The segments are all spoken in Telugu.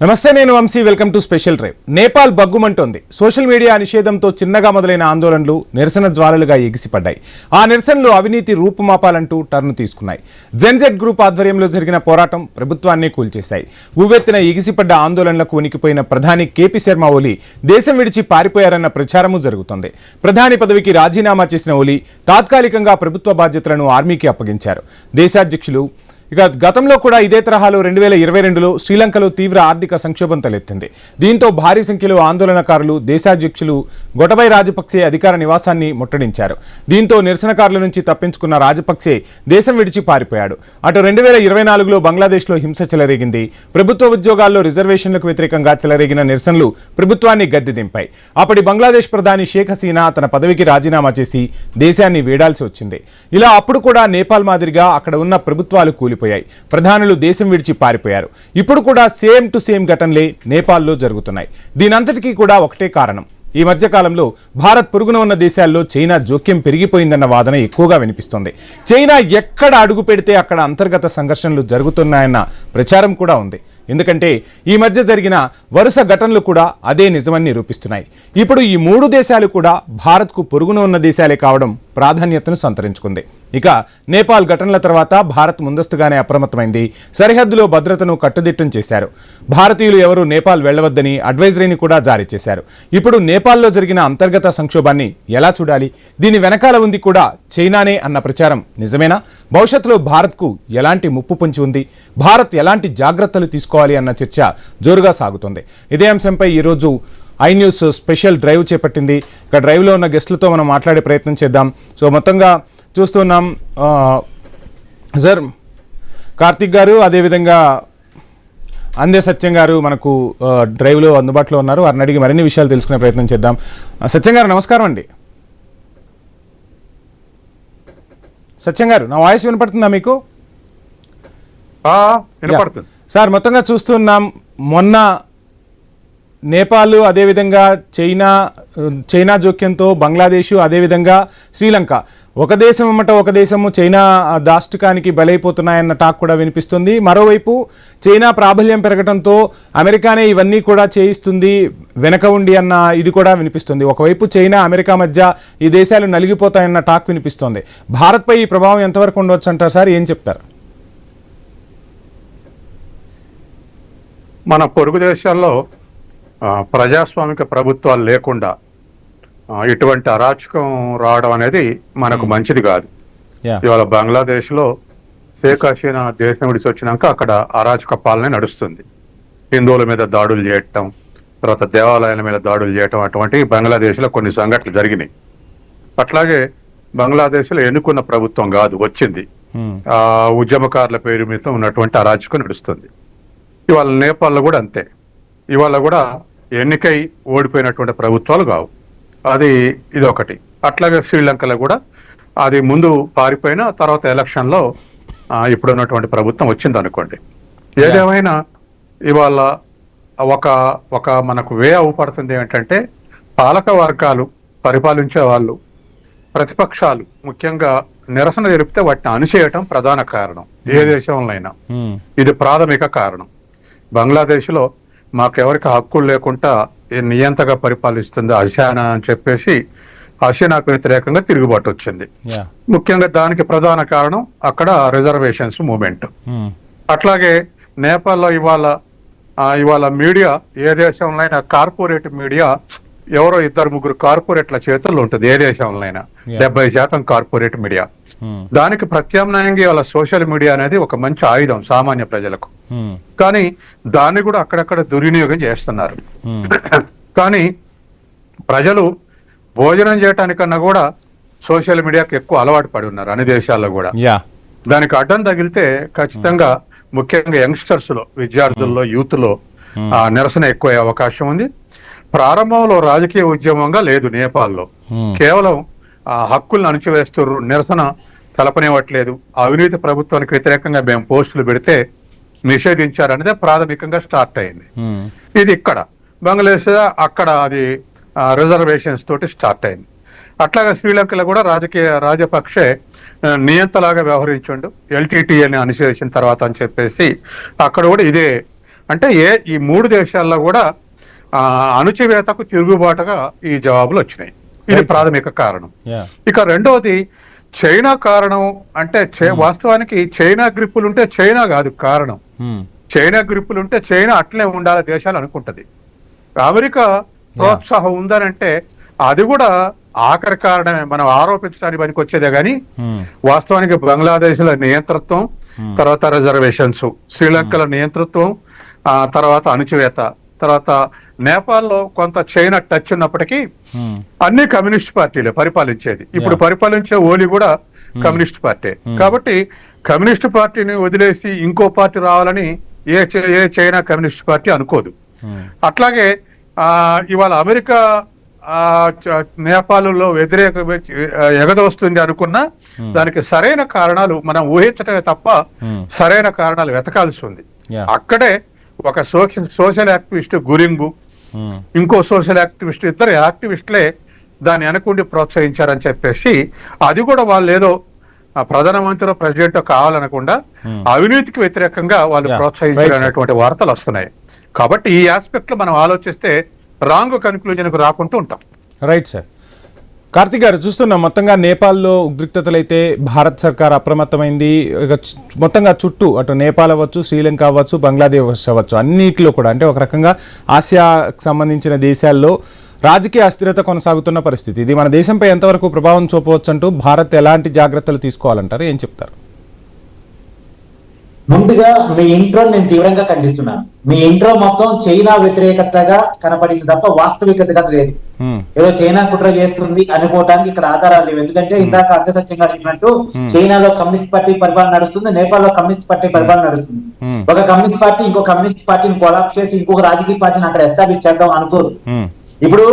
నమస్తే, నేను Vamshi. Welcome to special drive. Nepal బగ్గుమంటోంది. సోషల్ మీడియా నిషేధంతో చిన్నగా మొదలైన ఆందోళనలు నిరసన జ్వాలలుగా ఎగిసిపడ్డాయి. ఆ నిరసనలు అవినీతి రూపుమాపాలంటూ టర్న్ తీసుకున్నాయి. జెన్జెడ్ గ్రూప్ ఆధ్వర్యంలో జరిగిన పోరాటం ప్రభుత్వాన్ని కూల్చేశాయి. ఉవ్వెత్తిన ఎగిసిపడ్డ ఆందోళనలకు ఉనికిపోయిన ప్రధాని కేపీ శర్మ ఓలీ దేశం విడిచి పారిపోయారన్న ప్రచారము జరుగుతోంది. ప్రధాని పదవికి రాజీనామా చేసిన ఓలీ తాత్కాలికంగా ప్రభుత్వ బాధ్యతలను ఆర్మీకి అప్పగించారు. దేశాధ్యక్షులు ఇక గతంలో కూడా ఇదే తరహాలో 2022లో శ్రీలంకలో తీవ్ర ఆర్థిక సంక్షోభం తలెత్తింది. దీంతో భారీ సంఖ్యలో ఆందోళనకారులు దేశాధ్యక్షులు గొటబయ రాజపక్సే అధికార నివాసాన్ని ముట్టడించారు. దీంతో నిరసనకారుల నుంచి తప్పించుకున్న రాజపక్సే దేశం విడిచి పారిపోయాడు. అటు 2024లో బంగ్లాదేశ్లో హింస చెలరేగింది. ప్రభుత్వ ఉద్యోగాల్లో రిజర్వేషన్లకు వ్యతిరేకంగా చెలరేగిన నిరసనలు ప్రభుత్వాన్ని గద్దెదింపాయి. అప్పటి బంగ్లాదేశ్ ప్రధాని షేక్ హసీనా తన పదవికి రాజీనామా చేసి దేశాన్ని వీడాల్సి వచ్చింది. ఇలా అప్పుడు కూడా నేపాల్ మాదిరిగా అక్కడ ఉన్న ప్రభుత్వాలు కూలిపోయాయి. ప్రధానులు దేశం విడిచి పారిపోయారు. ఇప్పుడు కూడా సేమ్ టు సేమ్ ఘటనలే నేపాల్లో జరుగుతున్నాయి. దీనంతటికీ కూడా ఒకటే కారణం. ఈ మధ్య కాలంలో భారత్ పొరుగున ఉన్న దేశాల్లో చైనా జోక్యం పెరిగిపోయిందన్న వాదన ఎక్కువగా వినిపిస్తోంది. చైనా ఎక్కడ అడుగు పెడితే అక్కడ అంతర్గత సంఘర్షణలు జరుగుతున్నాయన్న ప్రచారం కూడా ఉంది. ఎందుకంటే ఈ మధ్య జరిగిన వరుస ఘటనలు కూడా అదే నిజమని నిరూపిస్తున్నాయి. ఇప్పుడు ఈ మూడు దేశాలు కూడా భారత్కు పొరుగున ఉన్న దేశాలే కావడం ప్రాధాన్యతను సంతరించుకుంది. ఇక నేపాల్ ఘటనల తర్వాత భారత్ ముందస్తుగానే అప్రమత్తమైంది. సరిహద్దులో భద్రతను కట్టుదిట్టం చేశారు. భారతీయులు ఎవరూ నేపాల్ వెళ్లవద్దని అడ్వైజరీని కూడా జారీ చేశారు. ఇప్పుడు నేపాల్లో జరిగిన అంతర్గత సంక్షోభాన్ని ఎలా చూడాలి? దీని వెనకాల ఉంది కూడా చైనానే అన్న ప్రచారం నిజమేనా? భవిష్యత్తులో భారత్కు ఎలాంటి ముప్పు పొంచి ఉంది? భారత్ ఎలాంటి జాగ్రత్తలు తీసుకోవాలి అన్న చర్చ జోరుగా సాగుతుంది. ఇదే అంశంపై ఈరోజు ఐ న్యూస్ స్పెషల్ డ్రైవ్ చేపట్టింది. ఇక డ్రైవ్లో ఉన్న గెస్టులతో మనం మాట్లాడే ప్రయత్నం చేద్దాం. సో మొత్తంగా చూస్తున్నాం సార్, కార్తిక్ గారు, అదేవిధంగా అందే సత్యం గారు మనకు డ్రైవ్లో అందుబాటులో ఉన్నారు. వారిని అడిగి మరిన్ని విషయాలు తెలుసుకునే ప్రయత్నం చేద్దాం. సత్యం గారు నమస్కారం అండి. సత్యం గారు, నా వాయిస్ వినపడుతుందా మీకు? వినపడుతుంది సార్. మొత్తంగా చూస్తున్నాం, మొన్న నేపాల్, అదేవిధంగా చైనా జోక్యంతో బంగ్లాదేశ్, అదేవిధంగా శ్రీలంక ఒక దేశం అమ్మట ఒక దేశము చైనా దాష్టికానికి బలైపోతున్నాయన్న టాక్ కూడా వినిపిస్తుంది. మరోవైపు చైనా ప్రాబల్యం పెరగడంతో అమెరికానే ఇవన్నీ కూడా చేయిస్తుంది వెనక ఉండి అన్న ఇది కూడా వినిపిస్తుంది. ఒకవైపు చైనా, అమెరికా మధ్య ఈ దేశాలు నలిగిపోతాయన్న టాక్ వినిపిస్తోంది. భారత్పై ఈ ప్రభావం ఎంతవరకు ఉండవచ్చు అంటారు సార్? ఏం చెప్తారు? మన పొరుగు దేశాల్లో ప్రజాస్వామిక ప్రభుత్వాలు లేకుండా ఇటువంటి అరాచకం రావడం అనేది మనకు మంచిది కాదు. ఇవాళ బంగ్లాదేశ్లో షేక్ హసీనా దేశం విడిచి వచ్చినాక అక్కడ అరాచక పాలన నడుస్తుంది. హిందువుల మీద దాడులు చేయటం, తర్వాత దేవాలయాల మీద దాడులు చేయటం, అటువంటి బంగ్లాదేశ్లో కొన్ని సంఘటనలు జరిగినాయి. అట్లాగే బంగ్లాదేశ్లో ఎన్నుకున్న ప్రభుత్వం కాదు వచ్చింది, ఉద్యమకారుల పేరు మీద ఉన్నటువంటి అరాచకం నడుస్తుంది. ఇవాళ నేపాల్లో కూడా అంతే. ఇవాళ కూడా ఎన్నికై ఓడిపోయినటువంటి ప్రభుత్వాలు కావు. ఇది ఒకటి. అట్లాగే శ్రీలంకలో కూడా అది ముందు పారిపోయిన తర్వాత ఎలక్షన్లో ఇప్పుడు ఉన్నటువంటి ప్రభుత్వం వచ్చింది అనుకోండి. ఏదేమైనా ఇవాళ ఒక మనకు వే అవపడుతుంది ఏంటంటే, పాలక వర్గాలు, పరిపాలించే వాళ్ళు, ప్రతిపక్షాలు ముఖ్యంగా నిరసన జరిపితే వాటిని అణిచేయటం ప్రధాన కారణం. ఏ దేశంలోనైనా ఇది ప్రాథమిక కారణం. బంగ్లాదేశ్లో మాకెవరికి హక్కులు లేకుండా నియంతగా పరిపాలిస్తుంది హసీనా అని చెప్పేసి హసీనాకు వ్యతిరేకంగా తిరుగుబాటు వచ్చింది. ముఖ్యంగా దానికి ప్రధాన కారణం అక్కడ రిజర్వేషన్స్ మూవ్మెంట్. అట్లాగే నేపాల్లో ఇవాళ మీడియా, ఏ దేశంలో కార్పొరేట్ మీడియా ఎవరో 2-3 కార్పొరేట్ల చేతుల్లో ఉంటుంది. ఏ దేశంలో 70% కార్పొరేట్ మీడియా. దానికి ప్రత్యామ్నాయంగా ఇవాళ సోషల్ మీడియా అనేది ఒక మంచి ఆయుధం సామాన్య ప్రజలకు. కానీ దాన్ని కూడా అక్కడక్కడ దుర్వినియోగం చేస్తున్నారు. కానీ ప్రజలు భోజనం చేయటానికన్నా కూడా సోషల్ మీడియాకి ఎక్కువ అలవాటు పడి ఉన్నారు అన్ని దేశాల్లో కూడా. దానికి అడ్డం తగిలితే ఖచ్చితంగా ముఖ్యంగా యంగ్స్టర్స్ లో, విద్యార్థుల్లో, యూత్ లో నిరసన ఎక్కువ అవకాశం ఉంది. ప్రారంభంలో రాజకీయ ఉద్యమంగా లేదు నేపాల్లో. కేవలం హక్కులను అణచివేస్తూ నిరసన తెలపనివ్వట్లేదు, అవినీతి ప్రభుత్వానికి వ్యతిరేకంగా మేము పోస్టులు పెడితే నిషేధించారనేదే ప్రాథమికంగా స్టార్ట్ అయింది. ఇది ఇక్కడ బంగ్లాదేశ్, అక్కడ అది రిజర్వేషన్స్ తోటి స్టార్ట్ అయింది. అట్లాగే శ్రీలంకలో కూడా రాజపక్షే నియంతలాగా వ్యవహరించండు, ఎల్టీటీఏని అనిషేధించిన తర్వాత అని చెప్పేసి అక్కడ కూడా ఇదే అంటే ఈ మూడు దేశాల్లో కూడా అణచివేతకు తిరుగుబాటుగా ఈ జవాబులు వచ్చినాయి. ఇది ప్రాథమిక కారణం. ఇక రెండవది చైనా కారణం. అంటే వాస్తవానికి చైనా గ్రిప్పులు ఉంటే చైనా కాదు కారణం. చైనా గ్రిప్పులు ఉంటే చైనా అట్లే ఉండాలి దేశాలు అనుకుంటది. అమెరికా ప్రోత్సాహం ఉందనంటే అది కూడా ఆఖరి కారణమే, మనం ఆరోపించడానికి పనికి వచ్చేదే గాని వాస్తవానికి బంగ్లాదేశ్ లో నియంతృత్వం, తర్వాత రిజర్వేషన్స్, శ్రీలంకల నియంతృత్వం, తర్వాత అణచివేత, తర్వాత నేపాల్లో కొంత చైనా టచ్ ఉన్నప్పటికీ అన్ని కమ్యూనిస్ట్ పార్టీలే పరిపాలించేది. ఇప్పుడు పరిపాలించే ఓలీ కూడా కమ్యూనిస్ట్ పార్టీ. కాబట్టి కమ్యూనిస్ట్ పార్టీని వదిలేసి ఇంకో పార్టీ రావాలని ఏ చైనా కమ్యూనిస్ట్ పార్టీ అనుకోదు. అట్లాగే ఇవాళ అమెరికా నేపాల్లో వ్యతిరేక ఎగదొస్తుంది అనుకున్నా దానికి సరైన కారణాలు మనం ఊహించటమే తప్ప సరైన కారణాలు వెతకాల్సి ఉంది. అక్కడే ఒక సోషల్ యాక్టివిస్ట్ గురింగు, ఇంకో సోషల్ యాక్టివిస్ట్, ఇద్దరు యాక్టివిస్టులే దాన్ని అనుకుండి ప్రోత్సహించారని చెప్పేసి అది కూడా వాళ్ళు ఏదో ప్రధానమంత్రి ప్రెసిడెంట్ కావాలనకుండా అవినీతికి వ్యతిరేకంగా వాళ్ళు ప్రోత్సహించారు అనేటువంటి వార్తలు వస్తున్నాయి. కాబట్టి ఈ ఆస్పెక్ట్ లో మనం ఆలోచిస్తే రాంగ్ కన్క్లూజన్కు రాకుంటూ ఉంటాం. Right sir. కార్తిక్ గారు, చూస్తున్నాం మొత్తంగా నేపాల్లో ఉద్రిక్తతలు అయితే భారత్ సర్కార్ అప్రమత్తమైంది. మొత్తంగా చుట్టూ అటు నేపాల్ అవ్వచ్చు, శ్రీలంక అవ్వచ్చు, బంగ్లాదేశ్ అవ్వచ్చు, అన్నిటిలో కూడా అంటే ఒక రకంగా ఆసియాకు సంబంధించిన దేశాల్లో రాజకీయ అస్థిరత కొనసాగుతున్న పరిస్థితి. ఇది మన దేశంపై ఎంతవరకు ప్రభావం చూపవచ్చు అంటూ భారత్ ఎలాంటి జాగ్రత్తలు తీసుకోవాలంటారు, ఏం చెప్తారు? ముందుగా మీ ఇంట్రో నేను తీవ్రంగా ఖండిస్తున్నాను. మీ ఇంట్రో మొత్తం చైనా వ్యతిరేకతగా కనపడింది తప్ప వాస్తవికతగా లేదు. ఏదో చైనా కుట్ర చేస్తుంది అనుకోవటానికి ఇక్కడ ఆధారాలు లేవు. ఎందుకంటే ఇందాక అర్థసత్యంగా చెప్పినట్టు చైనాలో కమ్యూనిస్ట్ పార్టీ పరిపాలన నడుస్తుంది, నేపాల్లో కమ్యూనిస్ట్ పార్టీ పరిపాలన నడుస్తుంది. ఒక కమ్యూనిస్ట్ పార్టీ ఇంకో కమ్యూనిస్ట్ పార్టీని కొలాప్స్ చేసి ఇంకొక రాజకీయ పార్టీని అక్కడ ఎస్టాబ్లిష్ చేద్దాం అనుకోదు. ఇప్పుడు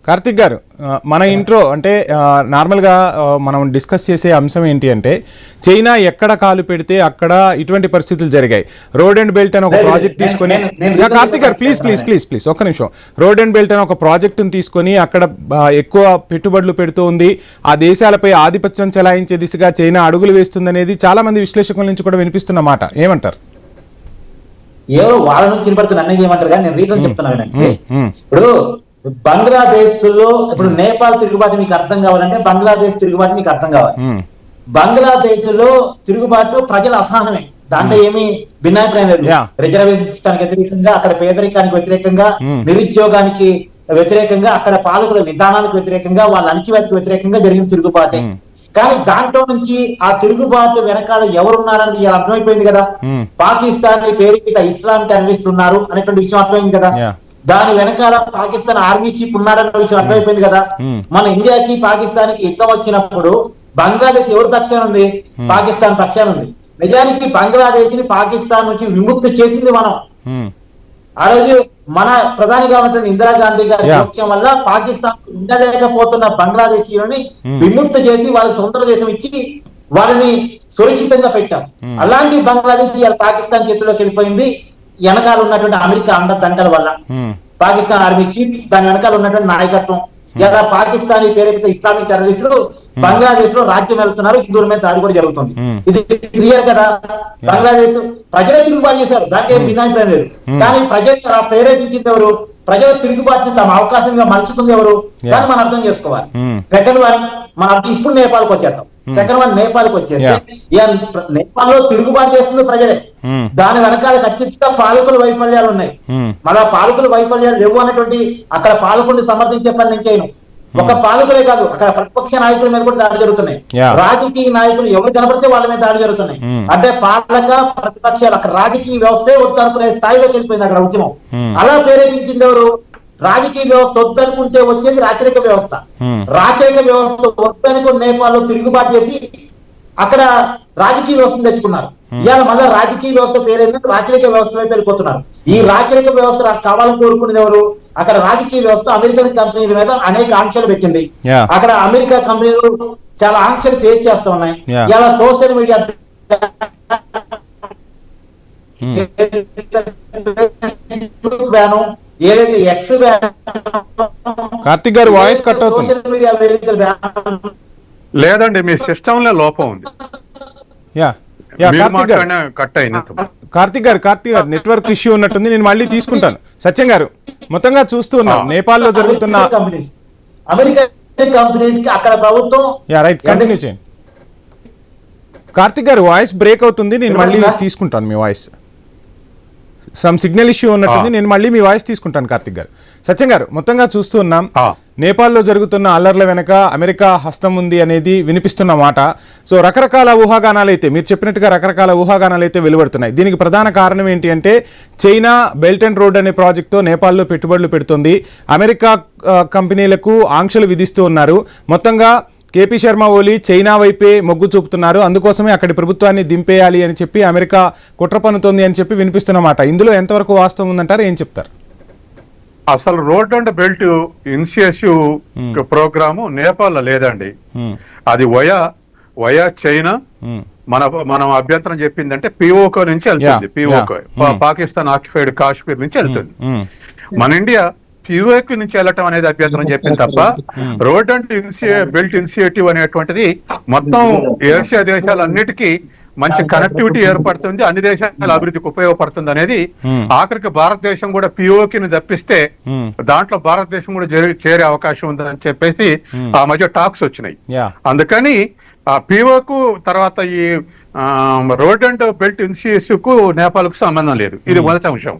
కార్తిక్ గారు, మన ఇంట్రో అంటే నార్మల్గా మనం డిస్కస్ చేసే అంశం ఏంటి అంటే చైనా ఎక్కడ కాలు పెడితే అక్కడ ఇటువంటి పరిస్థితులు జరిగాయి. రోడ్ అండ్ బెల్ట్ అని ఒక ప్రాజెక్ట్ తీసుకొని, కార్తిక్ గారు ప్లీజ్ ఒక్క నిమిషం. రోడ్ అండ్ బెల్ట్ అని ఒక ప్రాజెక్టును తీసుకొని అక్కడ ఎక్కువ పెట్టుబడులు పెడుతూ ఉంది. ఆ దేశాలపై ఆధిపత్యం చెలాయించే దిశగా చైనా అడుగులు వేస్తుందనేది చాలా మంది విశ్లేషకుల నుంచి కూడా వినిపిస్తున్న మాట. ఏమంటారు? ఎవరో వాళ్ళ నుంచి వినపడుతున్న అన్నయ్య ఏమంటారు కానీ నేను రీజన్ చెప్తున్నాను. ఇప్పుడు బంగ్లాదేశ్ లో ఇప్పుడు నేపాల్ తిరుగుబాటు మీకు అర్థం కావాలంటే బంగ్లాదేశ్ తిరుగుబాటు మీకు అర్థం కావాలి. బంగ్లాదేశ్ లో తిరుగుబాటు ప్రజల అసహనమే, దాంట్లో ఏమి భిన్నాభిప్రాయం లేదు. రిజర్వేషన్ సిస్టానికి వ్యతిరేకంగా, అక్కడ పేదరికానికి వ్యతిరేకంగా, నిరుద్యోగానికి వ్యతిరేకంగా, అక్కడ పాలకుల విధానాలకు వ్యతిరేకంగా, వాళ్ళ అణచివేతకు వ్యతిరేకంగా జరిగిన తిరుగుబాటే. కానీ దాంట్లో నుంచి ఆ తిరుగుబాటు వెనకాల ఎవరున్నారని అర్థమైపోయింది కదా. పాకిస్తాన్ పేరుకిత ఇస్లాం టెర్రరిస్టులు ఉన్నారు అనేటువంటి విషయం అర్థమైంది కదా. దాని వెనకాల పాకిస్తాన్ ఆర్మీ చీఫ్ ఉన్నాడన్న విషయం అర్థమైపోయింది కదా. మన ఇండియాకి పాకిస్తాన్ కి యుద్ధం వచ్చినప్పుడు బంగ్లాదేశ్ ఎవరి పక్షాన ఉంది? పాకిస్తాన్ పక్షాన ఉంది. నిజానికి బంగ్లాదేశ్ ని పాకిస్తాన్ నుంచి విముక్తి చేసింది మనం. ఆ రోజు మన ప్రధానిగా ఉన్నటువంటి ఇందిరాగాంధీ గారి జోక్యం వల్ల పాకిస్తాన్ ఉండలేకపోతున్న బంగ్లాదేశీయులని విముక్తి చేసి వాళ్ళకి సొంత దేశం ఇచ్చి వాళ్ళని సురక్షితంగా పెట్టాం. అలాంటి బంగ్లాదేశ్ ఇవాళ పాకిస్తాన్ చేతిలోకి వెళ్ళిపోయింది వెనకాల ఉన్నటువంటి అమెరికా అండదండల వల్ల. పాకిస్తాన్ ఆర్మీ చీఫ్, దాని వెనకాల ఉన్నటువంటి నాయకత్వం, ఇలా పాకిస్తానీ పేరుతో ఇస్లామిక్ టెర్రరిస్టులు బంగ్లాదేశ్ లో రాజ్యం వెళ్తున్నారు, హిందువుల మీద దాడి కూడా జరుగుతుంది. ఇది క్లియర్ కదా. బంగ్లాదేశ్ ప్రజలే తిరుగుబాటు చేశారు, దాంట్లో ఏం భిన్నాభిప్రాయం లేదు. కానీ ప్రజలు ప్రేరేపించింది ఎవరు? ప్రజల తిరుగుబాటుని తమ అవకాశంగా మలుచుకుంది ఎవరు? దాన్ని మనం అర్థం చేసుకోవాలి. సెకండ్ వన్ మనం ఇప్పుడు నేపాల్కి వచ్చేద్దాం. సెకండ్ వన్ నేపాల్కి వచ్చేస్తే నేపాల్ లో తిరుగుబాటు చేస్తుంది ప్రజలే. దాని వెనకాల ఖచ్చితంగా పాలకుల వైఫల్యాలు ఉన్నాయి. మన పాలకుల వైఫల్యాలు లేవు అన్నటువంటి అక్కడ పాలకుడిని సమర్థించే పని నేను చేయను. ఒక పాలకులే కాదు, అక్కడ ప్రతిపక్ష నాయకుల మీద కూడా దాడి జరుగుతున్నాయి. రాజకీయ నాయకులు ఎవరు కనబడితే వాళ్ళ మీద దాడి జరుగుతున్నాయి. అంటే పాలక ప్రతిపక్షాలు అక్కడ రాజకీయ వ్యవస్థే వద్దనుకునే స్థాయిలోకి వెళ్ళిపోయింది అక్కడ ఉద్యమం. అలా ప్రేరేపించింది ఎవరు? రాజకీయ వ్యవస్థ వద్దనుకుంటే వచ్చేది రాచరిక వ్యవస్థ. రాచరిక వ్యవస్థ వద్దనుకుని నేపాల్లో తిరుగుబాటు చేసి అక్కడ రాజకీయ వ్యవస్థను తెచ్చుకున్నారు. ఇవాళ మళ్ళీ రాజకీయ వ్యవస్థ పేరైందంటే రాచరిక వ్యవస్థ వైపు వెళ్ళిపోతున్నారు. ఈ రాచరిక వ్యవస్థ కావాలని కోరుకునేది ఎవరు? అక్కడ రాజకీయ వ్యవస్థ అమెరికన్ కంపెనీల మీద అనేక ఆంక్షలు పెట్టింది. అక్కడ అమెరికా కంపెనీలు చాలా ఆంక్షలు ఫేస్ చేస్తూ ఉన్నాయి. ఇలా సోషల్ మీడియా బ్యాను, ఏదైతే ఎక్స్ బ్యాన్, కార్తిక్ గారు వాయిస్ కట్ అవుతుంది. సోషల్ మీడియా వేదికల బ్యాన్ లేదండి, మీ సిస్టమ్ లో లోపం ఉంది. మీరు కార్తీక్ గారు. మాట్లాడినా కట్ అయింది. కార్తీక్ గారు నెట్వర్క్ ఇష్యూ ఉన్నట్టుంది, నేను మళ్ళీ తీసుకుంటాను. సత్యం గారు, మొత్తంగా చూస్తూ ఉన్నాం నేపాల్లో జరుగుతున్న అమెరికా కంపెనీస్ కి అక్కడ ప్రభుత్వం రైట్ కంటిన్యూ చేయండి. కార్తీక్ గారు వాయిస్ బ్రేక్ అవుతుంది, నేను మళ్ళీ తీసుకుంటాను మీ వాయిస్. సమ్ సిగ్నల్ ఇష్యూ ఉన్నట్టుంది, నేను మళ్ళీ మీ వాయిస్ తీసుకుంటాను. కార్తీక్ గారు, సత్యం గారు, మొత్తంగా చూస్తూ ఉన్నాం నేపాల్లో జరుగుతున్న అల్లర్ల వెనక అమెరికా హస్తం ఉంది అనేది వినిపిస్తున్న మాట. సో రకరకాల ఊహాగానాలు అయితే, మీరు చెప్పినట్టుగా రకరకాల ఊహాగానాలు అయితే వెలువడుతున్నాయి. దీనికి ప్రధాన కారణం ఏంటి అంటే, చైనా బెల్ట్ అండ్ రోడ్ అనే ప్రాజెక్టుతో నేపాల్లో పెట్టుబడులు పెడుతుంది. అమెరికా కంపెనీలకు ఆంక్షలు విధిస్తూ ఉన్నారు. మొత్తంగా కేపీ శర్మ ఓలీ చైనా వైపే మొగ్గు చూపుతున్నారు. అందుకోసమే అక్కడి ప్రభుత్వాన్ని దింపేయాలి అని చెప్పి అమెరికా కుట్ర పన్నుతోంది అని చెప్పి వినిపిస్తున్నమాట. ఇందులో ఎంతవరకు వాస్తవం ఉందంటారు, ఏం చెప్తారు? అసలు road and belt initiative programme Nepal లో లేదండి. అది వయా చైనా. మనం అభ్యంతరం చెప్పిందంటే పిఓకో నుంచి వెళ్తుంది. పిఓకో పాకిస్తాన్ ఆక్యుపైడ్ కాశ్మీర్ నుంచి వెళ్తుంది. మన ఇండియా పిఓకి నుంచి వెళ్ళటం అనేది అభ్యంతరం చెప్పింది తప్ప, రోడ్ అండ్ బెల్ట్ ఇనిషియేటివ్ అనేటువంటిది మొత్తం ఏషియా దేశాలన్నిటికీ మంచి కనెక్టివిటీ ఏర్పడుతుంది, అన్ని దేశాల అభివృద్ధికి ఉపయోగపడుతుంది అనేది. ఆఖరికి భారతదేశం కూడా పిఓకిని తప్పిస్తే దాంట్లో భారతదేశం కూడా చేరే అవకాశం ఉందని చెప్పేసి ఆ మధ్య టాక్స్ వచ్చినాయి. అందుకని ఆ పిఓకు తర్వాత ఈ రోడ్ అండ్ బెల్ట్ ఇనిషియేటివ్ కు నేపాల్ కు సంబంధం లేదు. ఇది మొదటి అంశం.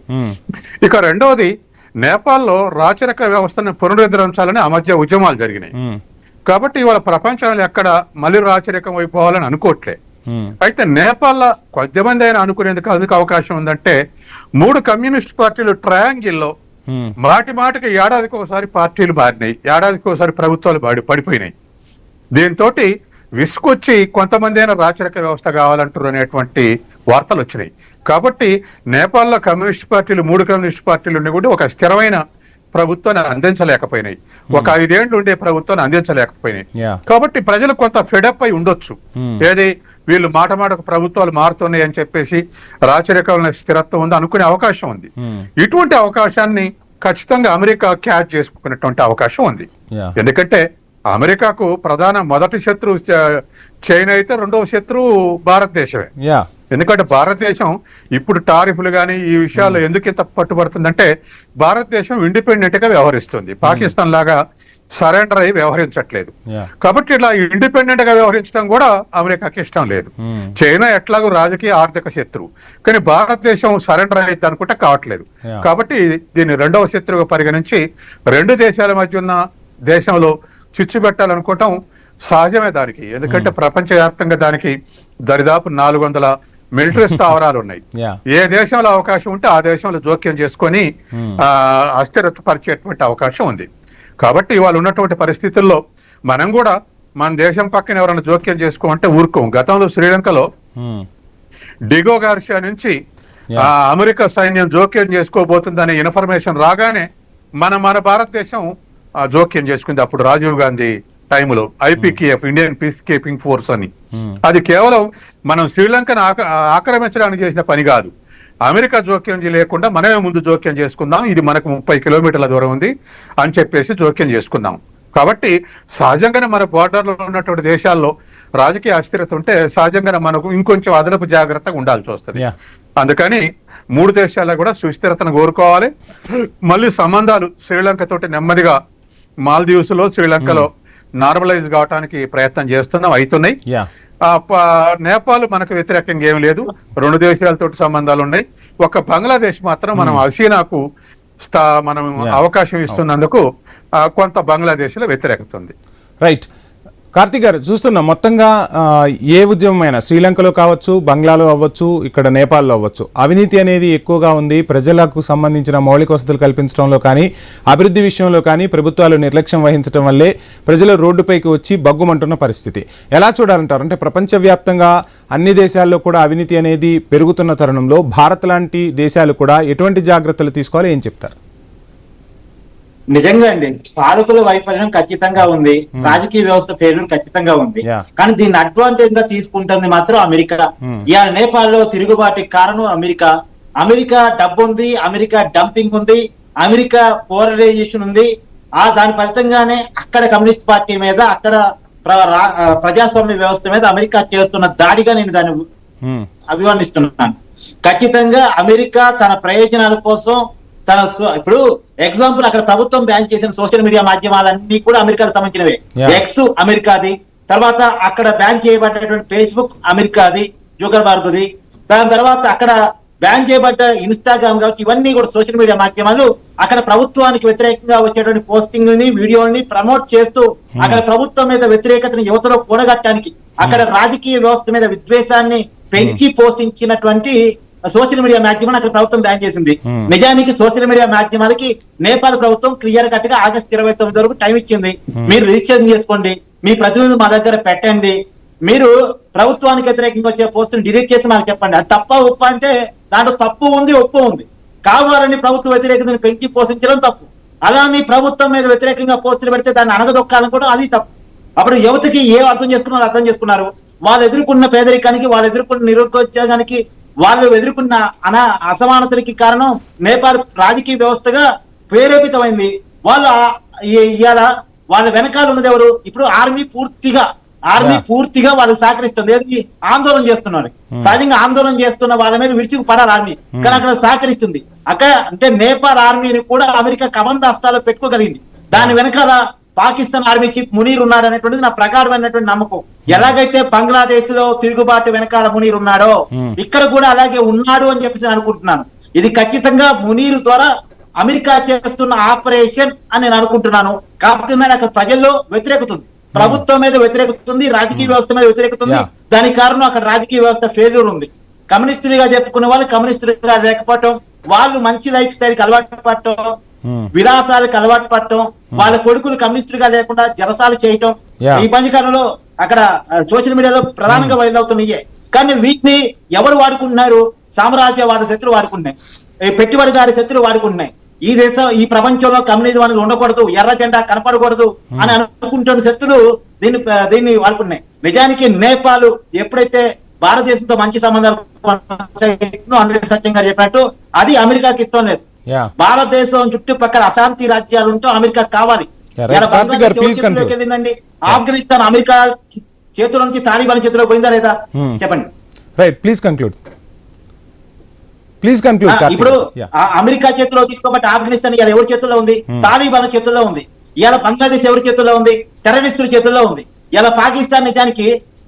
ఇక రెండవది, నేపాల్లో రాచరిక వ్యవస్థను పునరుద్ధరించాలని ఆ మధ్య ఉద్యమాలు జరిగినాయి. కాబట్టి ఇవాళ ప్రపంచంలో ఎక్కడ మళ్ళీ రాచరికం అయిపోవాలని అనుకోవట్లే. అయితే నేపాల్లో కొద్దిమంది అయినా అనుకునేందుకు అవకాశం ఉందంటే, 3 కమ్యూనిస్ట్ పార్టీలు ట్రయాంగిల్లో మాటికి ఏడాదికి ఒకసారి పార్టీలు మారినాయి, ఏడాదికి ఒకసారి ప్రభుత్వాలు పడిపోయినాయి. దీంతో విసుకొచ్చి కొంతమంది అయినా రాచరిక వ్యవస్థ కావాలంటారు అనేటువంటి వార్తలు వచ్చినాయి. కాబట్టి నేపాల్లో కమ్యూనిస్ట్ పార్టీలు 3 కమ్యూనిస్ట్ పార్టీలు ఉండి కూడా ఒక స్థిరమైన ప్రభుత్వాన్ని అందించలేకపోయినాయి, ఒక 5 ఏళ్లు ఉండే ప్రభుత్వాన్ని అందించలేకపోయినాయి. కాబట్టి ప్రజలు కొంత ఫెడప్ అయి ఉండొచ్చు. ఏది వీళ్ళు మాటకు ప్రభుత్వాలు మారుతున్నాయి అని చెప్పేసి రాచరికంలో స్థిరత్వం ఉంది అనుకునే అవకాశం ఉంది. ఇటువంటి అవకాశాన్ని ఖచ్చితంగా అమెరికా క్యాచ్ చేసుకునేటువంటి అవకాశం ఉంది. ఎందుకంటే అమెరికాకు ప్రధాన మొదటి శత్రువు చైనా అయితే, రెండవ శత్రువు భారతదేశమే. ఎందుకంటే భారతదేశం ఇప్పుడు టారిఫ్లు కానీ ఈ విషయాల్లో ఎందుకు ఇంత పట్టుబడుతుందంటే, భారతదేశం ఇండిపెండెంట్ గా వ్యవహరిస్తుంది, పాకిస్తాన్ లాగా సరెండర్ అయి వ్యవహరించట్లేదు. కాబట్టి ఇట్లా ఇండిపెండెంట్ గా వ్యవహరించడం కూడా అమెరికాకి ఇష్టం లేదు. చైనా ఎట్లాగో రాజకీయ ఆర్థిక శత్రువు, కానీ భారతదేశం సరెండర్ అయ్యింది అనుకుంటే కావట్లేదు. కాబట్టి దీన్ని రెండవ శత్రువుగా పరిగణించి 2 దేశాల మధ్య ఉన్న దేశంలో చిచ్చు పెట్టాలనుకోవటం సహజమే దానికి. ఎందుకంటే ప్రపంచవ్యాప్తంగా దానికి దరిదాపు 400 మిలిటరీ స్థావరాలు ఉన్నాయి. ఏ దేశంలో అవకాశం ఉంటే ఆ దేశంలో జోక్యం చేసుకొని అస్థిరత పరిచేటువంటి అవకాశం ఉంది. కాబట్టి ఇవాళ ఉన్నటువంటి పరిస్థితుల్లో మనం కూడా మన దేశం పక్కన ఎవరైనా జోక్యం చేసుకోమంటే ఊరుకోం. గతంలో శ్రీలంకలో డిగో గార్షియా నుంచి అమెరికా సైన్యం జోక్యం చేసుకోబోతుందనే ఇన్ఫర్మేషన్ రాగానే మన భారతదేశం జోక్యం చేసుకుంది. అప్పుడు రాజీవ్ గాంధీ టైంలో IPKF, Indian piece keeping force అని. అది కేవలం మనం శ్రీలంకను ఆక్రమించడానికి చేసిన పని కాదు. అమెరికా జోక్యం లేకుండా మనమే ముందు జోక్యం చేసుకుందాం, ఇది మనకు 30 కిలోమీటర్ల దూరం ఉంది అని చెప్పేసి జోక్యం చేసుకుందాం. కాబట్టి సహజంగానే మన బోర్డర్లో ఉన్నటువంటి దేశాల్లో రాజకీయ అస్థిరత ఉంటే సహజంగానే మనకు ఇంకొంచెం అదనపు జాగ్రత్తగా ఉండాల్సి వస్తుంది. అందుకని 3 దేశాల్లో కూడా సుస్థిరతను కోరుకోవాలి. మళ్ళీ సంబంధాలు శ్రీలంక తోటి నెమ్మదిగా మాల్దీవ్స్ లో శ్రీలంకలో నార్మలైజ్ కావడానికి ప్రయత్నం అవుతున్నాయి. నేపాల్ మనకు వ్యతిరేకంగా ఏం లేదు, 2 దేశాలతో సంబంధాలు ఉన్నాయి. ఒక బంగ్లాదేశ్ మాత్రం మనం హసీనాకు మనం అవకాశం ఇస్తున్నందుకు కొంత బంగ్లాదేశ్ లో వ్యతిరేకత ఉంది. రైట్. కార్తీక్ గారు, చూస్తున్నాం మొత్తంగా ఏ ఉద్యమమైనా శ్రీలంకలో కావచ్చు, బంగ్లాలో అవ్వచ్చు, ఇక్కడ నేపాల్లో అవ్వచ్చు, అవినీతి అనేది ఎక్కువగా ఉంది. ప్రజలకు సంబంధించిన మౌలిక వసతులు కల్పించడంలో కానీ, అభివృద్ధి విషయంలో కానీ ప్రభుత్వాలు నిర్లక్ష్యం వహించడం వల్లే ప్రజలు రోడ్డుపైకి వచ్చి బగ్గుమంటున్న పరిస్థితి. ఎలా చూడాలంటారు? అంటే ప్రపంచవ్యాప్తంగా అన్ని దేశాల్లో కూడా అవినీతి అనేది పెరుగుతున్న తరుణంలో భారత్ లాంటి దేశాలు కూడా ఎటువంటి జాగ్రత్తలు తీసుకోవాలి, ఏం చెప్తారు? నిజంగా అండి, పాలకుల వైఫల్యం ఖచ్చితంగా ఉంది, రాజకీయ వ్యవస్థ ఫెయిల్యూర్ ఖచ్చితంగా ఉంది. కానీ దీన్ని అడ్వాంటేజ్ గా తీసుకుంటుంది మాత్రం అమెరికా. ఇవాళ నేపాల్లో తిరుగుబాటుకి కారణం అమెరికా. అమెరికా డబ్బు ఉంది, అమెరికా డంపింగ్ ఉంది, అమెరికా పోలరైజేషన్ ఉంది. దాని ఫలితంగానే అక్కడ కమ్యూనిస్ట్ పార్టీ మీద, అక్కడ ప్రజాస్వామ్య వ్యవస్థ మీద అమెరికా చేస్తున్న దాడిగా నేను దాన్ని అభివర్ణిస్తున్నాను. ఖచ్చితంగా అమెరికా తన ప్రయోజనాల కోసం ఇప్పుడు ఎగ్జాంపుల్ అక్కడ ప్రభుత్వం బ్యాన్ చేసిన సోషల్ మీడియా మాధ్యమాలన్నీ కూడా అమెరికాకు సంబంధించినవే. ఎక్స్ అమెరికాది, తర్వాత అక్కడ బ్యాన్ చేయబడ్డటువంటి ఫేస్బుక్ అమెరికాది, జుకర్బర్గ్ది. దాని తర్వాత అక్కడ బ్యాన్ చేయబడ్డ ఇన్స్టాగ్రామ్ కావచ్చు, ఇవన్నీ కూడా సోషల్ మీడియా మాధ్యమాలు అక్కడ ప్రభుత్వానికి వ్యతిరేకంగా వచ్చేటువంటి పోస్టింగ్ ని, వీడియోని ప్రమోట్ చేస్తూ అక్కడ ప్రభుత్వం మీద వ్యతిరేకతను యువతలో కూడగట్టడానికి, అక్కడ రాజకీయ వ్యవస్థ మీద విద్వేషాన్ని పెంచి పోషించినటువంటి సోషల్ మీడియా మాధ్యమాన్ని అక్కడ ప్రభుత్వం బ్యాన్ చేసింది. నిజానికి సోషల్ మీడియా మాధ్యమాలకి నేపాల్ ప్రభుత్వం క్లియర్ కట్ గా ఆగస్టు 29 వరకు టైం ఇచ్చింది. మీరు రిజిస్ట్రేషన్ చేసుకోండి, మీ ప్రతినిధులు మా దగ్గర పెట్టండి, మీరు ప్రభుత్వానికి వ్యతిరేకంగా వచ్చే పోస్టును డిలీట్ చేసి మాకు చెప్పండి. అది తప్ప ఒప్ప అంటే దాంట్లో తప్పు ఉంది, ఒప్పు ఉంది. కావాలని ప్రభుత్వ వ్యతిరేకతను పెంచి పోషించడం తప్పు. అలా మీ ప్రభుత్వం మీద వ్యతిరేకంగా పోస్టులు పెడితే దాన్ని అనగదొక్కాలనుకోవడం అది తప్పు. అప్పుడు యువతకి ఏ అర్థం చేసుకున్నారో అర్థం చేసుకున్నారు. వాళ్ళు ఎదుర్కొన్న పేదరికానికి, వాళ్ళు ఎదుర్కొన్న నిరుద్యోగానికి, వాళ్ళు ఎదుర్కొన్న అసమానతలకి కారణం నేపాల్ రాజకీయ వ్యవస్థగా ప్రేరేపితమైంది. వాళ్ళు ఇవాళ వాళ్ళ వెనకాల ఉన్నది ఎవరు? ఇప్పుడు ఆర్మీ పూర్తిగా వాళ్ళకి సహకరిస్తుంది. ఏది ఆందోళన చేస్తున్నారు. సహజంగా ఆందోళన చేస్తున్న వాళ్ళ మీద విరుచుకు పడాలి ఆర్మీ, కానీ అక్కడ సహకరిస్తుంది. అక్కడ అంటే నేపాల్ ఆర్మీని కూడా అమెరికా కబంధాస్తాలో పెట్టుకోగలిగింది. దాని వెనకాల పాకిస్తాన్ ఆర్మీ చీఫ్ మునీర్ ఉన్నాడు అనేటువంటిది నా ప్రగాఢమైనటువంటి నమ్మకం. ఎలాగైతే బంగ్లాదేశ్ లో తిరుగుబాటు వెనకాల మునీర్ ఉన్నాడో ఇక్కడ కూడా అలాగే ఉన్నాడు అని చెప్పేసి అనుకుంటున్నాను. ఇది ఖచ్చితంగా మునీర్ ద్వారా అమెరికా చేస్తున్న ఆపరేషన్ అని నేను అనుకుంటున్నాను. కాకపోతే అక్కడ ప్రజల్లో వ్యతిరేకత ఉంది, ప్రభుత్వం మీద వ్యతిరేకత ఉంది, రాజకీయ వ్యవస్థ మీద వ్యతిరేకత ఉంది. దానికి కారణం అక్కడ రాజకీయ వ్యవస్థ ఫెయిల్యూర్ ఉంది. కమ్యూనిస్టులుగా చెప్పుకునే వాళ్ళు కమ్యూనిస్టులుగా లేకపోవటం, వాళ్ళు మంచి లైఫ్ స్టైల్ కి అలవాటు పడటం, విలాసాలకు అలవాటు పడటం, వాళ్ళ కొడుకులు కమ్యూనిస్టులుగా లేకుండా జలసాలు చేయటం, ఈ మధ్యకాలంలో అక్కడ సోషల్ మీడియాలో ప్రధానంగా వైరల్ అవుతున్నాయి. కానీ వీటిని ఎవరు వాడుకుంటున్నారు? సామ్రాజ్యవాద శత్రులు వాడుకుంటున్నాయి, పెట్టుబడిదారి శత్రులు వాడుకుంటున్నాయి. ఈ ప్రపంచంలో కమ్యూనిజం అనేది ఉండకూడదు, ఎర్ర జెండా కనపడకూడదు అని అనుకుంటున్న శత్రులు దీన్ని వాడుకుంటున్నాయి. నిజానికి నేపాల్ ఎప్పుడైతే భారతదేశంతో మంచి సంబంధాలు అందరి సత్యం గారు చెప్పినట్టు అది అమెరికాకి ఇష్టం లేదు. భారతదేశం చుట్టుపక్కల అశాంతి రాజ్యాలు ఉంటూ అమెరికా కావాలి. వెళ్ళిందండి ఆఫ్ఘనిస్తాన్ అమెరికా చేతుల నుంచి తాలిబాన్ చేతిలో పోయిందా లేదా చెప్పండి. ఇప్పుడు అమెరికా చేతిలో తీసుకోబట్టి ఆఫ్ఘనిస్తాన్ ఇలా ఎవరి చేతుల్లో ఉంది? తాలిబాన్ చేతుల్లో ఉంది. ఇలా బంగ్లాదేశ్ ఎవరి చేతుల్లో ఉంది? టెర్రరిస్టుల చేతుల్లో ఉంది. ఇలా పాకిస్తాన్ నిజానికి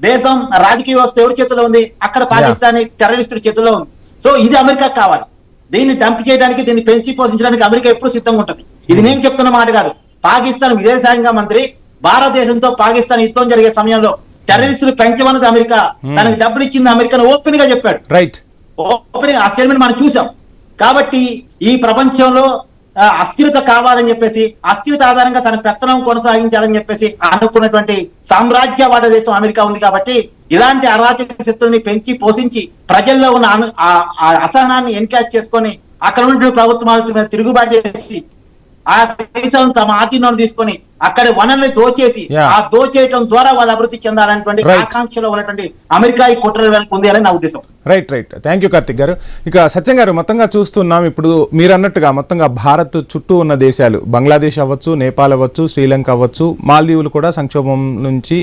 దేశం రాజకీయ వ్యవస్థ ఎవరి చేతుల్లో ఉంది? అక్కడ పాకిస్తాన్ టెర్రరిస్టుల చేతుల్లో ఉంది. సో ఇది అమెరికా కావాలి. దీన్ని డంప్ చేయడానికి, దీన్ని పెంచి పోషించడానికి అమెరికా ఎప్పుడు సిద్ధంగా ఉంటుంది. ఇది నేను చెప్తున్న మాట కాదు. పాకిస్తాన్ విదేశాంగ మంత్రి భారతదేశంతో పాకిస్తాన్ యుద్ధం జరిగే సమయంలో టెర్రరిస్టులు పెంచమన్నది అమెరికా, దానికి డబ్బులు ఇచ్చింది అమెరికా ఓపెన్ గా చెప్పాడు. ఓపెన్ ఆ స్టేట్మెంట్ మనం చూసాం. కాబట్టి ఈ ప్రపంచంలో అస్థిరత కావాలని చెప్పేసి, అస్థిరత ఆధారంగా తన పెత్తనం కొనసాగించాలని చెప్పేసి అనుకున్నటువంటి సామ్రాజ్యవాద దేశం అమెరికా ఉంది. కాబట్టి ఇలాంటి అరాచక శక్తుల్ని పెంచి పోషించి ప్రజల్లో ఉన్న అసహనాన్ని ఎన్కాష్ చేసుకొని అక్కడ ఉన్నటువంటి ప్రభుత్వాల మీద తిరుగుబాటు చేసి ఆ దేశాలను తమ ఆధీనంలో తీసుకొని అక్కడ వనరుల్ని దోచేసి ఆ దోచేయటం ద్వారా వాళ్ళు అభివృద్ధి చెందాలనేటువంటి ఆకాంక్షలో ఉన్నటువంటి అమెరికా ఈ కుట్రలు వెనక ఉంది అని నా ఉద్దేశం. రైట్. థ్యాంక్ యూ కార్తిక్ గారు. ఇక సత్యం గారు, మొత్తంగా చూస్తున్నాం ఇప్పుడు మీరు అన్నట్టుగా మొత్తంగా భారత్ చుట్టూ ఉన్న దేశాలు, బంగ్లాదేశ్ అవ్వచ్చు, నేపాల్ అవ్వచ్చు, శ్రీలంక అవ్వచ్చు, మాల్దీవులు కూడా సంక్షోభం నుంచి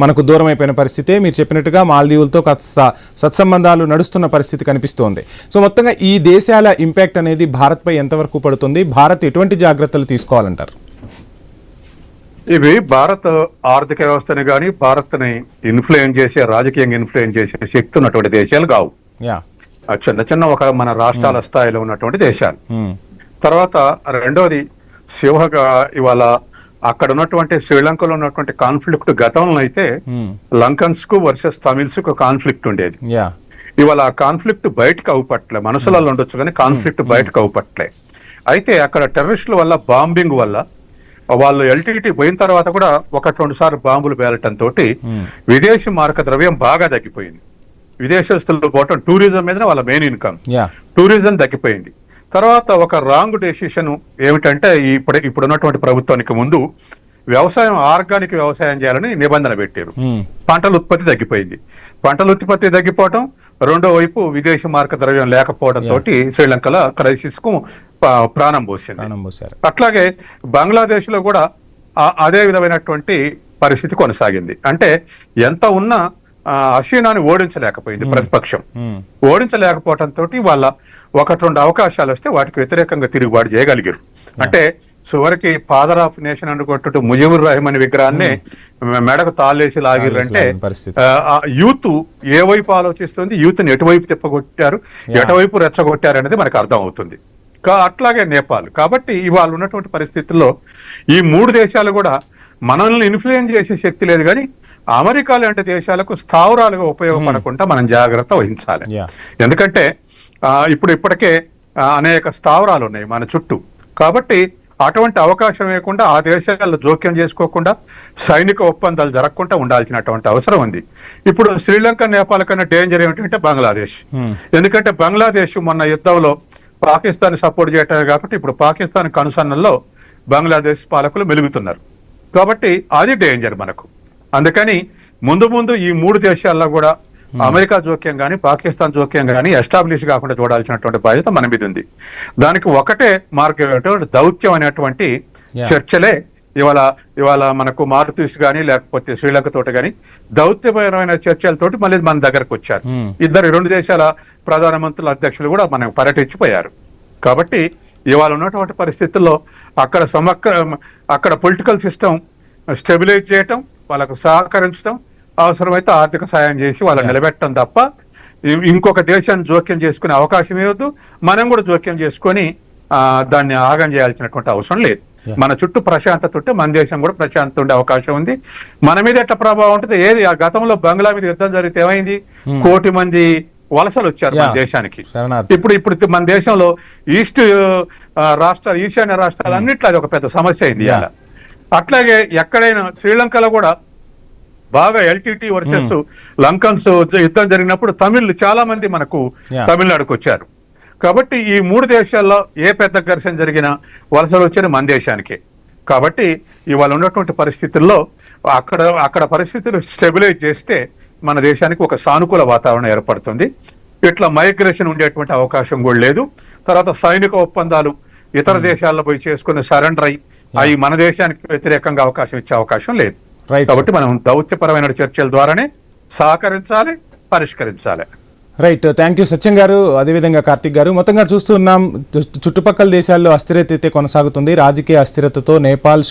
మనకు దూరం అయిపోయిన పరిస్థితే. మీరు చెప్పినట్టుగా మాల్దీవులతో సత్సంబంధాలు నడుస్తున్న పరిస్థితి కనిపిస్తోంది. సో మొత్తంగా ఈ దేశాల ఇంపాక్ట్ అనేది భారత్పై ఎంతవరకు పడుతుంది? భారత్ ఎటువంటి జాగ్రత్తలు తీసుకోవాలంటారు? ఇవి భారత్ ఆర్థిక వ్యవస్థని కానీ భారత్ని ఇన్ఫ్లుయెన్స్ చేసే, రాజకీయంగా ఇన్ఫ్లుయెన్స్ చేసే శక్తి ఉన్నటువంటి దేశాలు కావు. చిన్న ఒక మన రాష్ట్రాల స్థాయిలో ఉన్నటువంటి దేశాలు. తర్వాత రెండోది సింహగా ఇవాళ అక్కడ ఉన్నటువంటి శ్రీలంకలో ఉన్నటువంటి కాన్ఫ్లిక్ట్ గతంలో అయితే లంకన్స్ కు వర్సెస్ తమిళ్స్ కు కాన్ఫ్లిక్ట్ ఉండేది. ఇవాళ ఆ కాన్ఫ్లిక్ట్ బయటకు అవుపట్లే, మనసులలో ఉండొచ్చు కానీ కాన్ఫ్లిక్ట్ బయటకు అవుపట్లే. అయితే అక్కడ టెర్రరిస్టుల వల్ల, బాంబింగ్ వల్ల, వాళ్ళు ఎల్టీటీ పోయిన తర్వాత కూడా 1-2 సార్లు బాంబులు పేలటంతో విదేశీ మారక ద్రవ్యం బాగా తగ్గిపోయింది. విదేశస్తులు పోవటం, టూరిజం మీద వాళ్ళ మెయిన్ ఇన్కమ్, టూరిజం తగ్గిపోయింది. తర్వాత ఒక రాంగ్ డెసిషన్ ఏమిటంటే ఇప్పుడు ఉన్నటువంటి ప్రభుత్వానికి ముందు వ్యవసాయం, ఆర్గానిక్ వ్యవసాయం చేయాలని నిబంధన పెట్టారు. పంటల ఉత్పత్తి తగ్గిపోయింది. పంటల ఉత్పత్తి తగ్గిపోవటం, రెండో వైపు విదేశీ మార్క ద్రవ్యం లేకపోవడంతో శ్రీలంకలో క్రైసిస్ కు ప్రాణం పోసింది. అట్లాగే బంగ్లాదేశ్ లో కూడా అదే విధమైనటువంటి పరిస్థితి కొనసాగింది. అంటే ఎంత ఉన్నా హసీనాని ఓడించలేకపోయింది ప్రతిపక్షం. ఓడించలేకపోవడంతో వాళ్ళ 1-2 అవకాశాలు వస్తే వాటికి వ్యతిరేకంగా తిరుగుబాటు చేయగలిగారు. అంటే చివరికి ఫాదర్ ఆఫ్ నేషన్ అనుకుంటూ ముజీబుర్ రహమాన్ విగ్రహాన్ని మెడకు తాళేసి లాగిరంటే యూత్ ఏ వైపు ఆలోచిస్తుంది, యూత్ ని ఎటువైపు తిప్పగొట్టారు, ఎటువైపు రెచ్చగొట్టారు అనేది మనకు అర్థం అవుతుంది. అట్లాగే నేపాల్. కాబట్టి ఇవాళ ఉన్నటువంటి పరిస్థితుల్లో ఈ 3 దేశాలు కూడా మనల్ని ఇన్ఫ్లుయెన్స్ చేసే శక్తి లేదు, కానీ అమెరికా లాంటి దేశాలకు స్థావరాలుగా ఉపయోగపడకుండా మనం జాగ్రత్త వహించాలి. ఎందుకంటే ఇప్పటికే అనేక స్థావరాలు ఉన్నాయి మన చుట్టూ. కాబట్టి అటువంటి అవకాశం లేకుండా ఆ దేశాల్లో జోక్యం చేసుకోకుండా సైనిక ఒప్పందాలు జరగకుండా ఉండాల్సినటువంటి అవసరం ఉంది. ఇప్పుడు శ్రీలంక, నేపాల్ కన్నా డేంజర్ ఏమిటంటే బంగ్లాదేశ్. ఎందుకంటే బంగ్లాదేశ్ మొన్న యుద్ధంలో పాకిస్తాన్ సపోర్ట్ చేయటమే కాబట్టి ఇప్పుడు పాకిస్తాన్ కనుసన్నల్లో బంగ్లాదేశ్ పాలకులు మెలుగుతున్నారు. కాబట్టి అది డేంజర్ మనకు. అందుకని ముందు ఈ 3 దేశాల్లో కూడా అమెరికా జోక్యం కానీ పాకిస్తాన్ జోక్యం కానీ ఎస్టాబ్లిష్ కాకుండా చూడాల్సినటువంటి బాధ్యత మన మీద ఉంది. దానికి ఒకటే మార్గం ఏమిటంటే దౌత్యం అనేటువంటి చర్చలే ఇవాళ మనకు మారుతీస్ కానీ లేకపోతే శ్రీలంక తోటి కానీ దౌత్యపరమైన చర్చలతోటి మళ్ళీ మన దగ్గరకు వచ్చారు. 2 దేశాల ప్రధానమంత్రుల అధ్యక్షులు కూడా మనకు పర్యటించిపోయారు. కాబట్టి ఇవాళ ఉన్నటువంటి పరిస్థితుల్లో అక్కడ పొలిటికల్ సిస్టమ్ స్టెబిలైజ్ చేయటం, వాళ్ళకు సహకరించడం, అవసరమైతే ఆర్థిక సాయం చేసి వాళ్ళని నిలబెట్టడం తప్ప ఇంకొక దేశాన్ని జోక్యం చేసుకునే అవకాశం ఇవ్వద్దు. మనం కూడా జోక్యం చేసుకొని దాన్ని ఆగం చేయాల్సినటువంటి అవసరం లేదు. మన చుట్టూ ప్రశాంతత ఉంటే మన దేశం కూడా ప్రశాంతత ఉండే అవకాశం ఉంది. మన మీద ఎట్లా ప్రభావం ఉంటుంది? ఏది ఆ గతంలో బంగ్లా మీద యుద్ధం జరిగితే ఏమైంది? 1 కోటి మంది వలసలు వచ్చారు మన దేశానికి. ఇప్పుడు మన దేశంలో ఈశాన్య రాష్ట్రాలు అన్నిట్లో అది ఒక పెద్ద సమస్య అయింది. అట్లాగే ఎక్కడైనా శ్రీలంకలో కూడా బాగా ఎల్టీటీ వర్సెస్ లంకన్స్ యుద్ధం జరిగినప్పుడు తమిళ్లు చాలా మంది మనకు తమిళనాడుకు వచ్చారు. కాబట్టి ఈ 3 దేశాల్లో ఏ పెద్ద ఘర్షణ జరిగినా వలసలు వచ్చేది మన దేశానికే. కాబట్టి ఇవాళ ఉన్నటువంటి పరిస్థితుల్లో అక్కడ పరిస్థితులు స్టెబిలైజ్ చేస్తే మన దేశానికి ఒక సానుకూల వాతావరణం ఏర్పడుతుంది. ఇట్లా మైగ్రేషన్ ఉండేటువంటి అవకాశం కూడా లేదు. తర్వాత సైనిక ఒప్పందాలు ఇతర దేశాల్లో పోయి చేసుకుని సరెండర్ అవి మన దేశానికి వ్యతిరేకంగా అవకాశం ఇచ్చే అవకాశం లేదు. కాబట్టి మనం దౌత్యపరమైన చర్చల ద్వారానే సహకరించాలి, పరిష్కరించాలి. రైట్, థ్యాంక్ యూ సత్యం గారు, అదేవిధంగా కార్తిక్ గారు. మొత్తంగా చూస్తున్నాం చుట్టుపక్కల దేశాల్లో అస్థిరత అయితే కొనసాగుతుంది. రాజకీయ అస్థిరతతో నేపాల్,